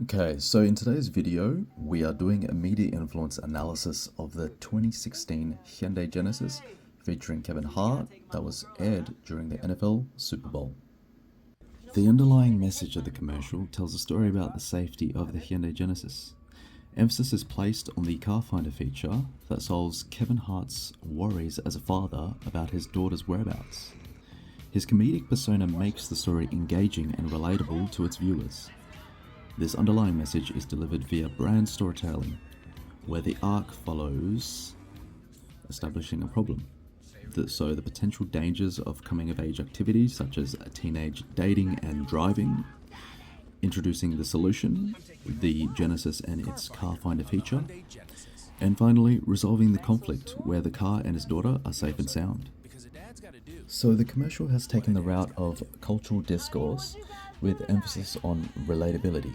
Okay, so in today's video, we are doing a media influence analysis of the 2016 Hyundai Genesis featuring Kevin Hart that was aired during the NFL Super Bowl. The underlying message of the commercial tells a story about the safety of the Hyundai Genesis. Emphasis is placed on the car finder feature that solves Kevin Hart's worries as a father about his daughter's whereabouts. His comedic persona makes the story engaging and relatable to its viewers. This underlying message is delivered via brand storytelling, where the arc follows establishing a problem. So the potential dangers of coming-of-age activities such as teenage dating and driving, introducing the solution, the Genesis and its car finder feature, and finally resolving the conflict where the car and his daughter are safe and sound. So the commercial has taken the route of cultural discourse with emphasis on relatability.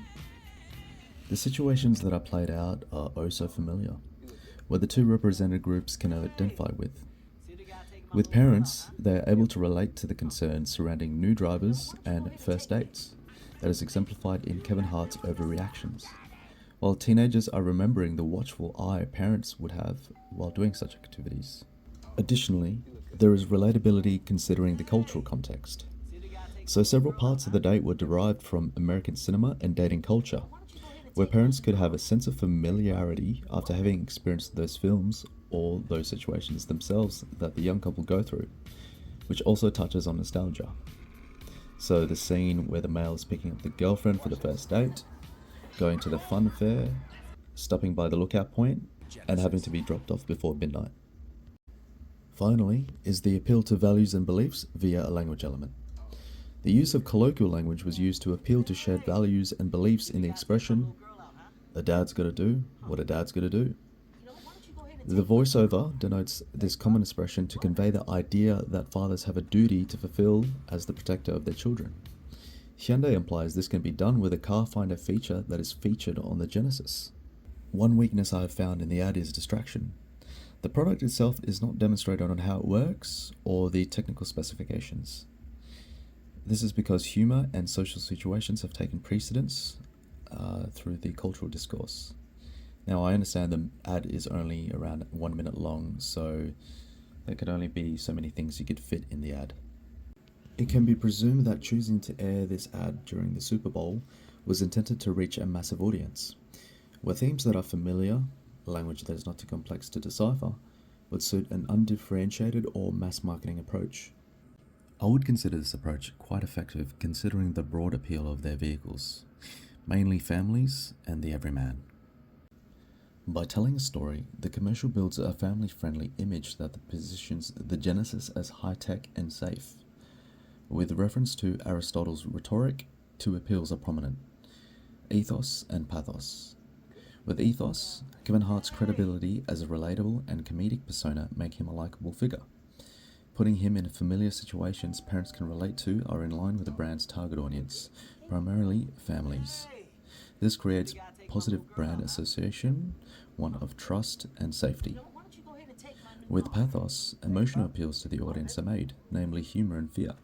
The situations that are played out are oh so familiar, where the two represented groups can identify with. With parents, they are able to relate to the concerns surrounding new drivers and first dates, that is exemplified in Kevin Hart's overreactions, while teenagers are remembering the watchful eye parents would have while doing such activities. Additionally, there is relatability considering the cultural context. So several parts of the date were derived from American cinema and dating culture, where parents could have a sense of familiarity after having experienced those films or those situations themselves that the young couple go through, which also touches on nostalgia. So the scene where the male is picking up the girlfriend for the first date, going to the fun fair, stopping by the lookout point, and having to be dropped off before midnight. Finally is the appeal to values and beliefs via a language element. The use of colloquial language was used to appeal to shared values and beliefs in the expression, "A dad's gotta do what a dad's gotta do." The voiceover denotes this common expression to convey the idea that fathers have a duty to fulfill as the protector of their children. Hyundai implies this can be done with a car finder feature that is featured on the Genesis. One weakness I have found in the ad is distraction. The product itself is not demonstrated on how it works or the technical specifications. This is because humor and social situations have taken precedence through the cultural discourse. Now, I understand the ad is only around 1 minute long, so there could only be so many things you could fit in the ad. It can be presumed that choosing to air this ad during the Super Bowl was intended to reach a massive audience, where themes that are familiar, language that is not too complex to decipher, would suit an undifferentiated or mass marketing approach. I would consider this approach quite effective considering the broad appeal of their vehicles, mainly families and the everyman. By telling a story, the commercial builds a family-friendly image that positions the Genesis as high-tech and safe. With reference to Aristotle's rhetoric, two appeals are prominent: ethos and pathos. With ethos, Kevin Hart's credibility as a relatable and comedic persona make him a likable figure. Putting him in familiar situations parents can relate to are in line with the brand's target audience, primarily families. This creates positive brand association, one of trust and safety. With pathos, emotional appeals to the audience are made, namely humor and fear.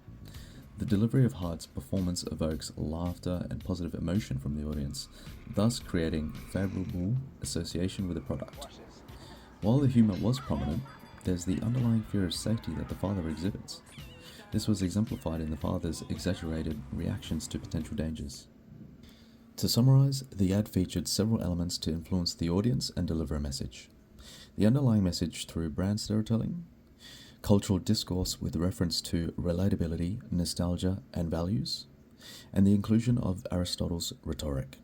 The delivery of Hart's performance evokes laughter and positive emotion from the audience, thus creating favorable association with the product. While the humor was prominent, there's the underlying fear of safety that the father exhibits. This was exemplified in the father's exaggerated reactions to potential dangers. To summarize, the ad featured several elements to influence the audience and deliver a message. The underlying message through brand storytelling, cultural discourse with reference to relatability, nostalgia, and values, and the inclusion of Aristotle's rhetoric.